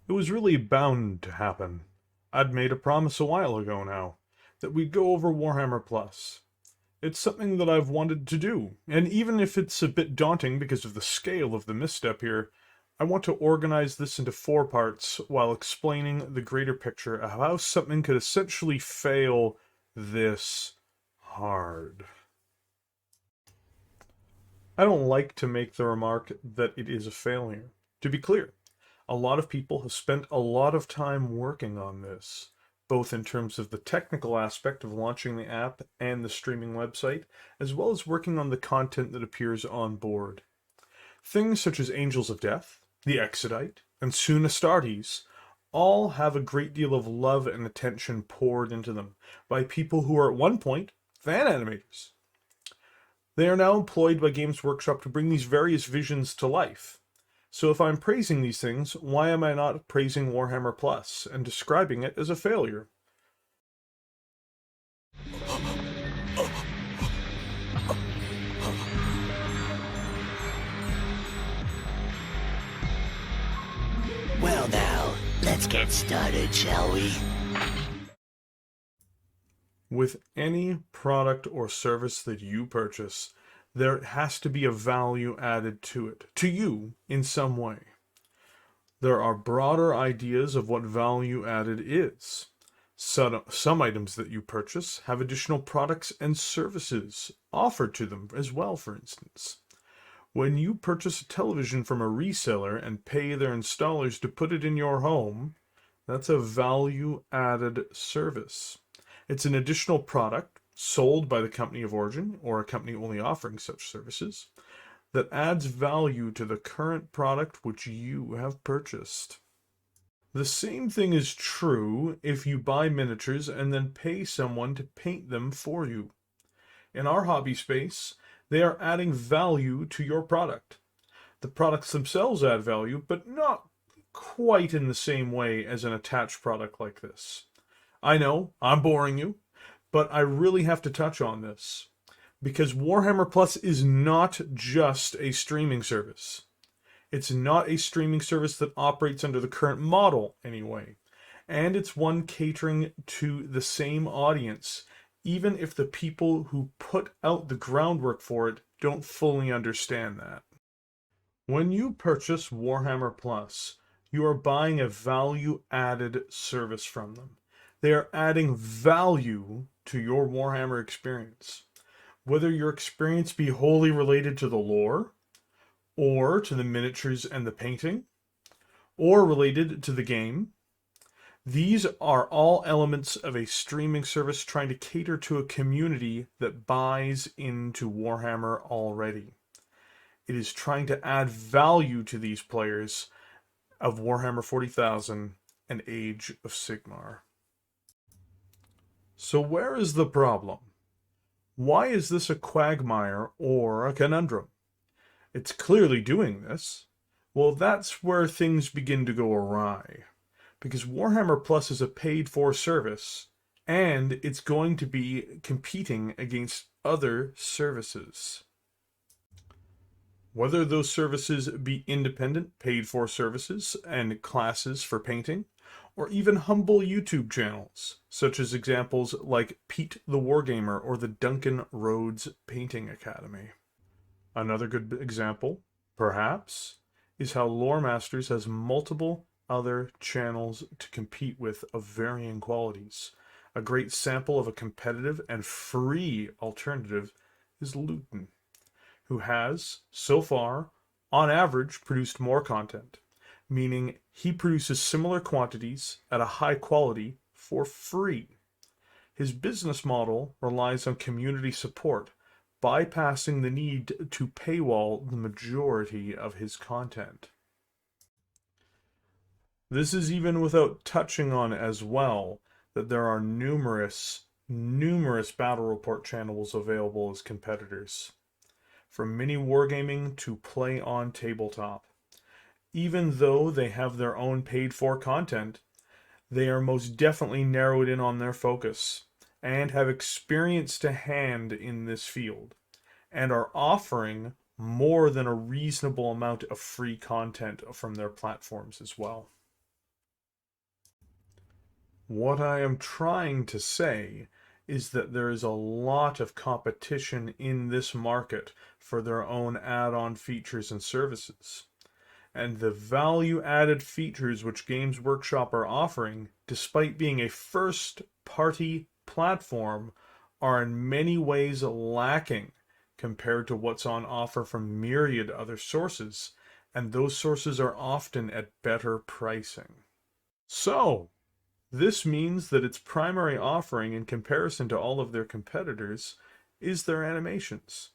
It was really bound to happen. I'd made a promise a while ago now, that we'd go over Warhammer Plus. It's something that I've wanted to do, and even if it's a bit daunting because of the scale of the misstep here, I want to organize this into 4 parts while explaining the greater picture of how something could essentially fail this hard. I don't like to make the remark that it is a failure. To be clear, a lot of people have spent a lot of time working on this, both in terms of the technical aspect of launching the app and the streaming website, as well as working on the content that appears on board. Things such as Angels of Death, the Exodite, and soon Astartes all have a great deal of love and attention poured into them by people who are at one point fan animators. They are now employed by Games Workshop to bring these various visions to life. So if I'm praising these things, why am I not praising Warhammer Plus and describing it as a failure? Well now, let's get started, shall we? With any product or service that you purchase, there has to be a value added to it, to you in some way. There are broader ideas of what value added is. Some items that you purchase have additional products and services offered to them as well, for instance. When you purchase a television from a reseller and pay their installers to put it in your home, that's a value added service. It's an additional product sold by the company of origin or a company only offering such services that adds value to the current product which you have purchased. The same thing is true if you buy miniatures and then pay someone to paint them for you. In our hobby space, they are adding value to your product. The products themselves add value, but not quite in the same way as an attached product like this. I know, I'm boring you, but I really have to touch on this. Because Warhammer Plus is not just a streaming service. It's not a streaming service that operates under the current model, anyway. And it's one catering to the same audience, even if the people who put out the groundwork for it don't fully understand that. When you purchase Warhammer Plus, you are buying a value-added service from them. They are adding value to your Warhammer experience. Whether your experience be wholly related to the lore, or to the miniatures and the painting, or related to the game, these are all elements of a streaming service trying to cater to a community that buys into Warhammer already. It is trying to add value to these players of Warhammer 40,000 and Age of Sigmar. So where is the problem? Why is this a quagmire or a conundrum? It's clearly doing this. Well, that's where things begin to go awry. Because Warhammer Plus is a paid-for service, and it's going to be competing against other services. Whether those services be independent, paid-for services and classes for painting, or even humble YouTube channels, such as examples like Pete the Wargamer or the Duncan Rhodes Painting Academy. Another good example, perhaps, is how Lore Masters has multiple other channels to compete with of varying qualities. A great sample of a competitive and free alternative is Luton, who has, so far, on average, produced more content, meaning he produces similar quantities at a high quality for free. His business model relies on community support, bypassing the need to paywall the majority of his content. This is even without touching on as well that there are numerous battle report channels available as competitors. From mini wargaming to play on tabletop. Even though they have their own paid for content, they are most definitely narrowed in on their focus and have experience to hand in this field and are offering more than a reasonable amount of free content from their platforms as well. What I am trying to say is that there is a lot of competition in this market for their own add-on features and services. And the value-added features which Games Workshop are offering, despite being a first-party platform, are in many ways lacking compared to what's on offer from myriad other sources, and those sources are often at better pricing. So, this means that its primary offering in comparison to all of their competitors is their animations,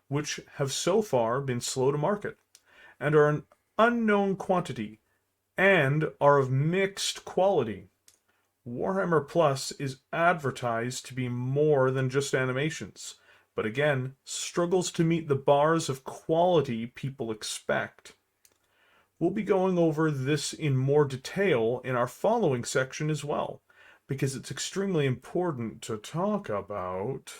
which have so far been slow to market and are an unknown quantity and are of mixed quality. Warhammer Plus is advertised to be more than just animations, but again, struggles to meet the bars of quality people expect. We'll be going over this in more detail in our following section as well, because it's extremely important to talk about.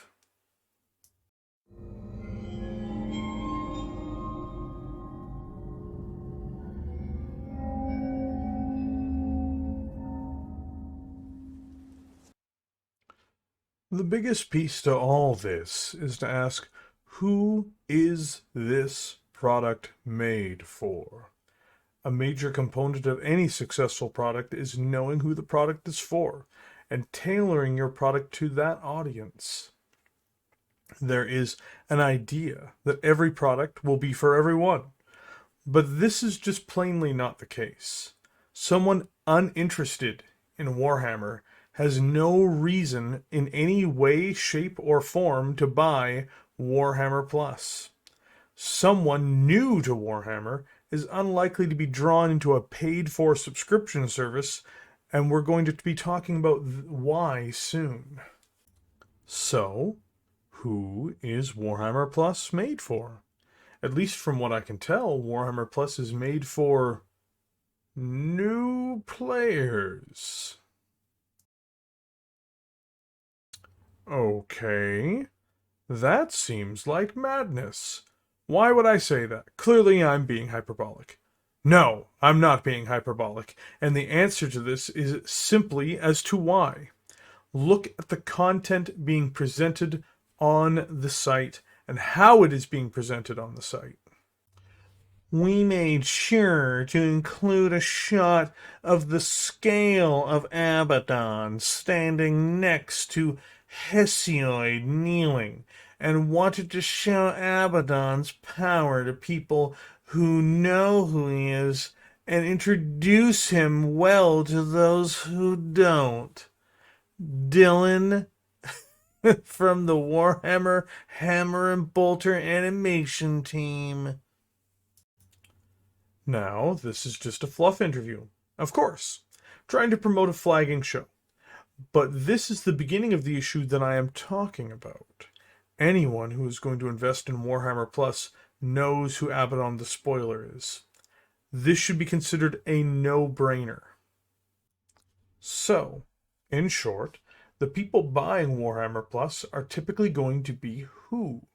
The biggest piece to all this is to ask, who is this product made for? A major component of any successful product is knowing who the product is for and tailoring your product to that audience. There is an idea that every product will be for everyone, but this is just plainly not the case. Someone uninterested in Warhammer has no reason in any way, shape, or form to buy Warhammer Plus. Someone new to Warhammer is unlikely to be drawn into a paid-for subscription service, and we're going to be talking about why soon. So, who is Warhammer Plus made for? At least from what I can tell, Warhammer Plus is made for new players. Okay, that seems like madness. Why would I say that? Clearly I'm being hyperbolic. No, I'm not being hyperbolic, and the answer to this is simply as to why. Look at the content being presented on the site and how it is being presented on the site. We made sure to include a shot of the scale of Abaddon standing next to Hesiod kneeling, and wanted to show Abaddon's power to people who know who he is and introduce him well to those who don't. Dylan from the Warhammer Hammer and Bolter animation team. Now, this is just a fluff interview, of course, trying to promote a flagging show. But this is the beginning of the issue that I am talking about. Anyone who is going to invest in Warhammer Plus knows who Abaddon the Spoiler is. This should be considered a no-brainer. So, in short, the people buying Warhammer Plus are typically going to be who?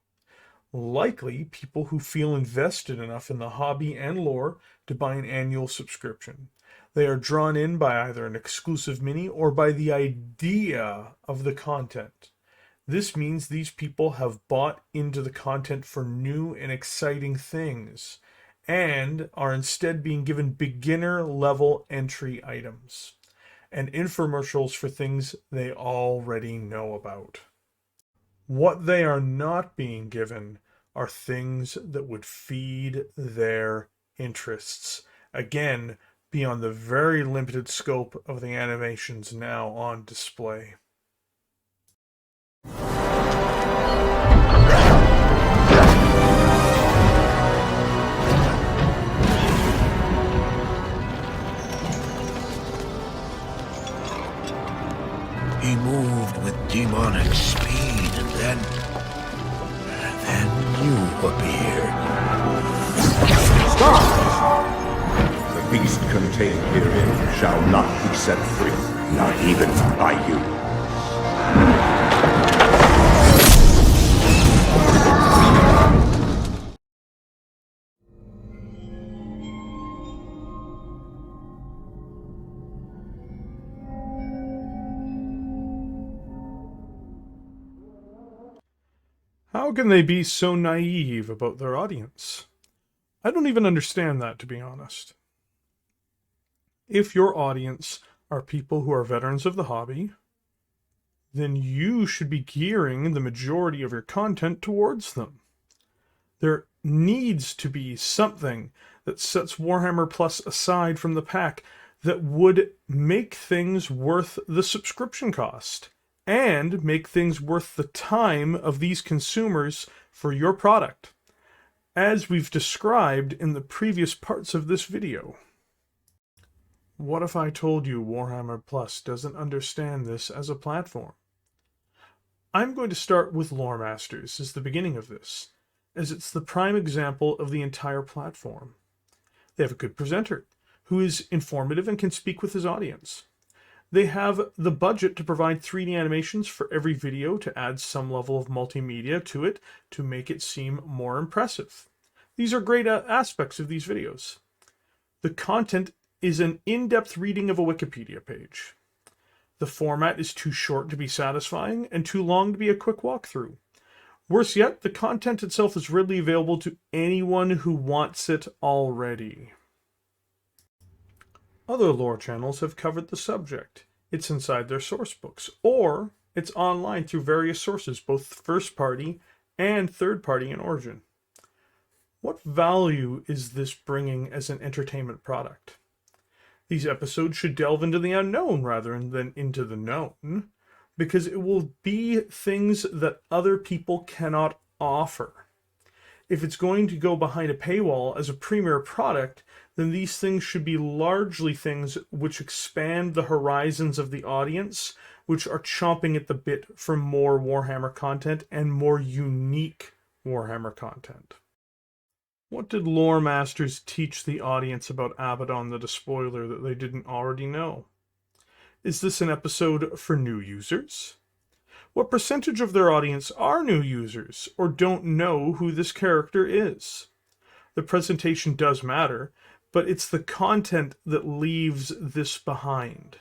Likely people who feel invested enough in the hobby and lore to buy an annual subscription. They are drawn in by either an exclusive mini or by the idea of the content. This means these people have bought into the content for new and exciting things and are instead being given beginner level entry items and infomercials for things they already know about. What they are not being given are things that would feed their interests. Again, beyond the very limited scope of the animations now on display. He moved with demonic speed, and then you appeared. Stop! The beast contained herein shall not be set free, not even by you. How can they be so naive about their audience? I don't even understand that, to be honest. If your audience are people who are veterans of the hobby, then you should be gearing the majority of your content towards them. There needs to be something that sets Warhammer Plus aside from the pack that would make things worth the subscription cost and make things worth the time of these consumers for your product, as we've described in the previous parts of this video. What if I told you Warhammer Plus doesn't understand this as a platform? I'm going to start with Lore Masters as the beginning of this, as it's the prime example of the entire platform. They have a good presenter, who is informative and can speak with his audience. They have the budget to provide 3D animations for every video to add some level of multimedia to it to make it seem more impressive. These are great aspects of these videos. The content is an in-depth reading of a Wikipedia page. The format is too short to be satisfying and too long to be a quick walkthrough. Worse yet, the content itself is readily available to anyone who wants it already. Other lore channels have covered the subject. It's inside their source books, or it's online through various sources, both first-party and third-party in origin. What value is this bringing as an entertainment product? These episodes should delve into the unknown rather than into the known, because it will be things that other people cannot offer. If it's going to go behind a paywall as a premier product, then these things should be largely things which expand the horizons of the audience, which are chomping at the bit for more Warhammer content and more unique Warhammer content. What did Lore Masters teach the audience about Abaddon the Despoiler that they didn't already know? Is this an episode for new users? What percentage of their audience are new users or don't know who this character is? The presentation does matter, but it's the content that leaves this behind.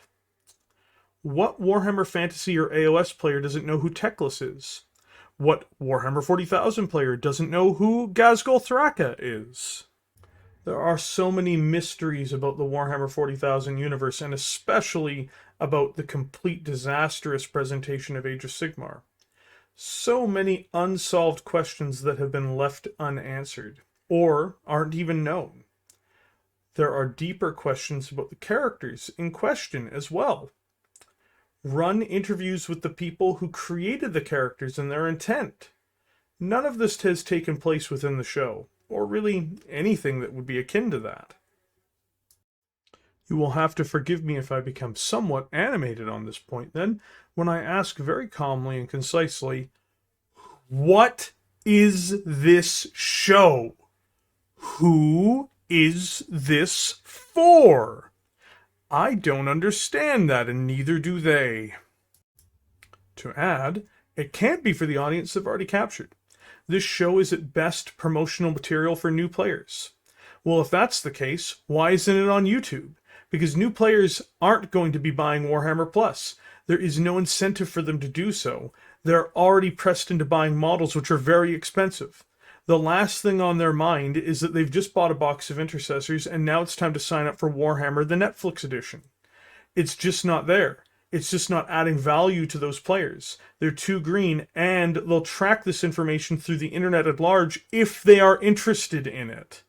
What Warhammer Fantasy or AOS player doesn't know who Teclis is? What Warhammer 40,000 player doesn't know who Ghazghkull Thraka is? There are so many mysteries about the Warhammer 40,000 universe, and especially about the complete disastrous presentation of Age of Sigmar. So many unsolved questions that have been left unanswered, or aren't even known. There are deeper questions about the characters in question as well. Run interviews with the people who created the characters and their intent. None of this has taken place within the show, or really anything that would be akin to that. You will have to forgive me if I become somewhat animated on this point then, when I ask very calmly and concisely, what is this show? Who is this for? I don't understand that, and neither do they. To add, it can't be for the audience they've already captured. This show is at best promotional material for new players. Well, if that's the case, why isn't it on YouTube? Because new players aren't going to be buying Warhammer Plus. There is no incentive for them to do so. They're already pressed into buying models which are very expensive. The last thing on their mind is that they've just bought a box of Intercessors and now it's time to sign up for Warhammer, the Netflix edition. It's just not there. It's just not adding value to those players. They're too green, and they'll track this information through the internet at large if they are interested in it.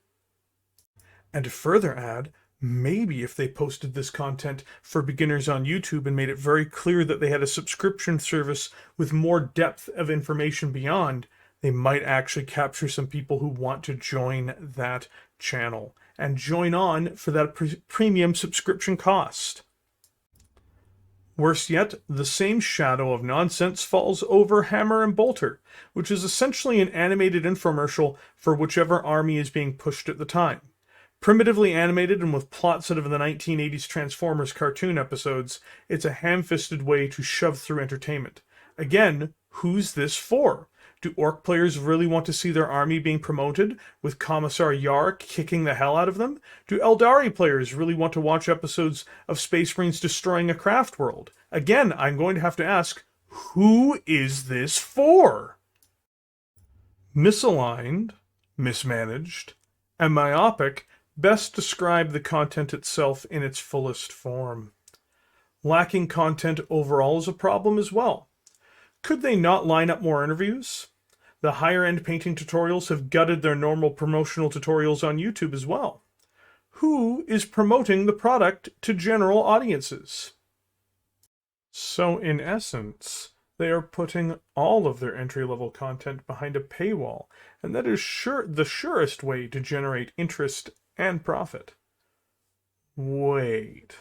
And to further add, maybe if they posted this content for beginners on YouTube and made it very clear that they had a subscription service with more depth of information beyond, they might actually capture some people who want to join that channel and join on for that premium subscription cost. Worse yet, the same shadow of nonsense falls over Hammer and Bolter, which is essentially an animated infomercial for whichever army is being pushed at the time. Primitively animated and with plots out of the 1980s Transformers cartoon episodes, it's a ham-fisted way to shove through entertainment. Again, who's this for? Do Orc players really want to see their army being promoted, with Commissar Yark kicking the hell out of them? Do Eldari players really want to watch episodes of Space Marines destroying a craft world? Again, I'm going to have to ask, who is this for? Misaligned, mismanaged, and myopic best describe the content itself in its fullest form. Lacking content overall is a problem as well. Could they not line up more interviews? The higher-end painting tutorials have gutted their normal promotional tutorials on YouTube as well. Who is promoting the product to general audiences? So in essence, they are putting all of their entry-level content behind a paywall, and that is the surest way to generate interest and profit. Wait.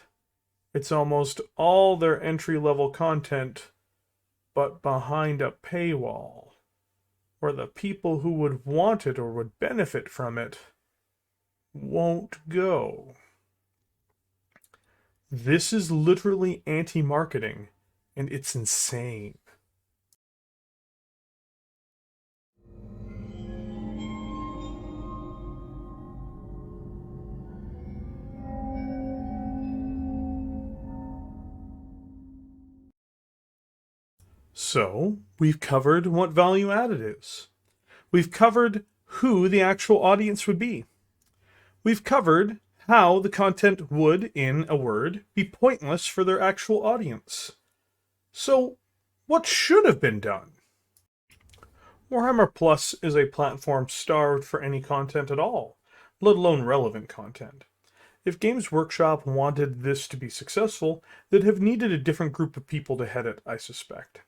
It's almost all their entry-level content, but behind a paywall, where the people who would want it or would benefit from it won't go. This is literally anti-marketing, and it's insane. So, we've covered what value added is. We've covered who the actual audience would be. We've covered how the content would, in a word, be pointless for their actual audience. So, what should have been done? Warhammer Plus is a platform starved for any content at all, let alone relevant content. If Games Workshop wanted this to be successful, they'd have needed a different group of people to head it, I suspect.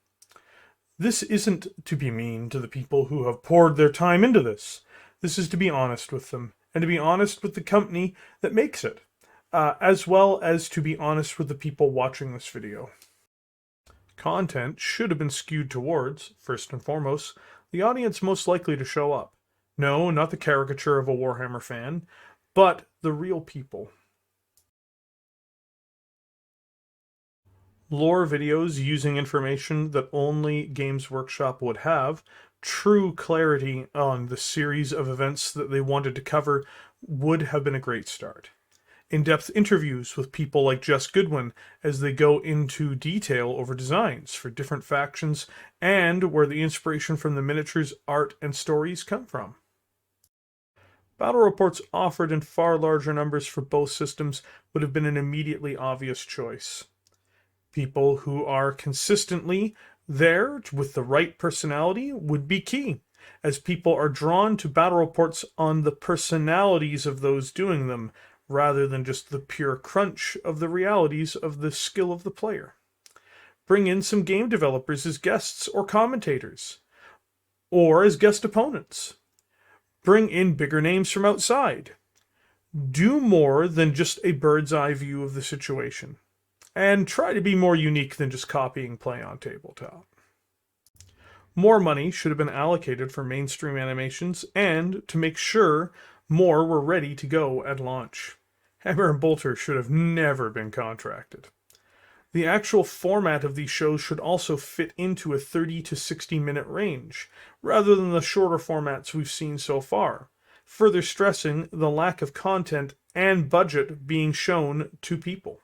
This isn't to be mean to the people who have poured their time into this. This is to be honest with them, and to be honest with the company that makes it, as well as to be honest with the people watching this video. Content should have been skewed towards, first and foremost, the audience most likely to show up. No, not the caricature of a Warhammer fan, but the real people. Lore videos using information that only Games Workshop would have, true clarity on the series of events that they wanted to cover would have been a great start. In-depth interviews with people like Jess Goodwin as they go into detail over designs for different factions and where the inspiration from the miniatures, art, and stories come from. Battle reports offered in far larger numbers for both systems would have been an immediately obvious choice. People who are consistently there with the right personality would be key, as people are drawn to battle reports on the personalities of those doing them, rather than just the pure crunch of the realities of the skill of the player. Bring in some game developers as guests or commentators, or as guest opponents. Bring in bigger names from outside. Do more than just a bird's eye view of the situation. And try to be more unique than just copying play on tabletop. More money should have been allocated for mainstream animations and to make sure more were ready to go at launch. Hammer and Bolter should have never been contracted. The actual format of these shows should also fit into a 30 to 60-minute range, rather than the shorter formats we've seen so far, further stressing the lack of content and budget being shown to people.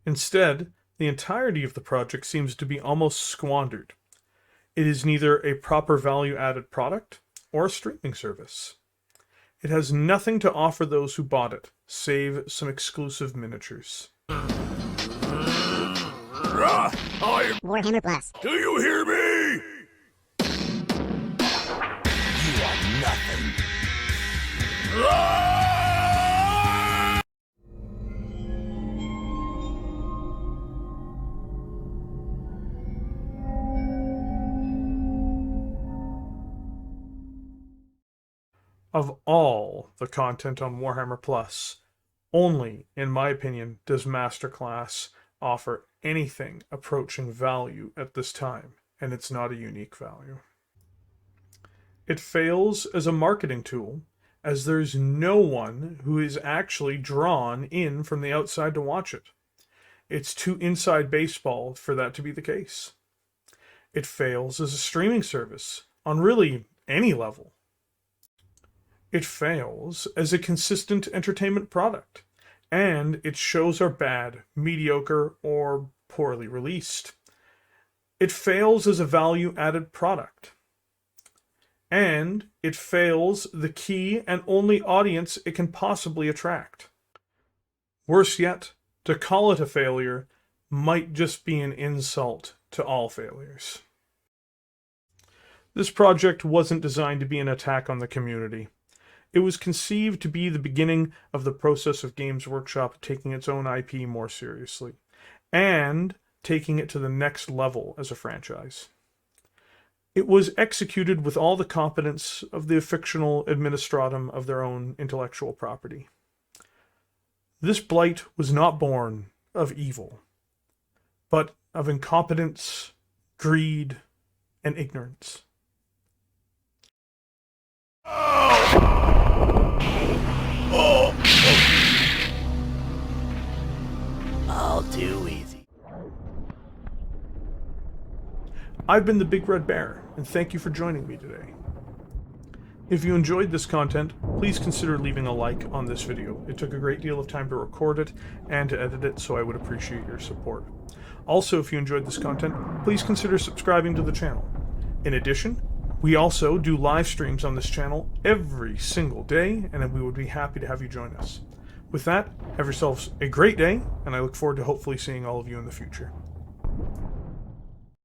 Instead, the entirety of the project seems to be almost squandered. It is neither a proper value-added product or a streaming service. It has nothing to offer those who bought it, save some exclusive miniatures. Warhammer Plus. Do you hear me? You are nothing. Of all the content on Warhammer Plus, only, in my opinion, does Masterclass offer anything approaching value at this time, and it's not a unique value. It fails as a marketing tool, as there's no one who is actually drawn in from the outside to watch it. It's too inside baseball for that to be the case. It fails as a streaming service, on really any level. It fails as a consistent entertainment product, and its shows are bad, mediocre, or poorly released. It fails as a value-added product. and it fails the key and only audience it can possibly attract. Worse yet, to call it a failure might just be an insult to all failures. This project wasn't designed to be an attack on the community. It was conceived to be the beginning of the process of Games Workshop taking its own IP more seriously, and taking it to the next level as a franchise. It was executed with all the competence of the fictional administratum of their own intellectual property. This blight was not born of evil, but of incompetence, greed, and ignorance. All too easy. I've been the Big Red Bear, and thank you for joining me today. If you enjoyed this content, please consider leaving a like on this video. It took a great deal of time to record it and to edit it, so I would appreciate your support. Also, if you enjoyed this content, please consider subscribing to the channel. In addition, we also do live streams on this channel every single day, and we would be happy to have you join us. With that, have yourselves a great day, and I look forward to hopefully seeing all of you in the future.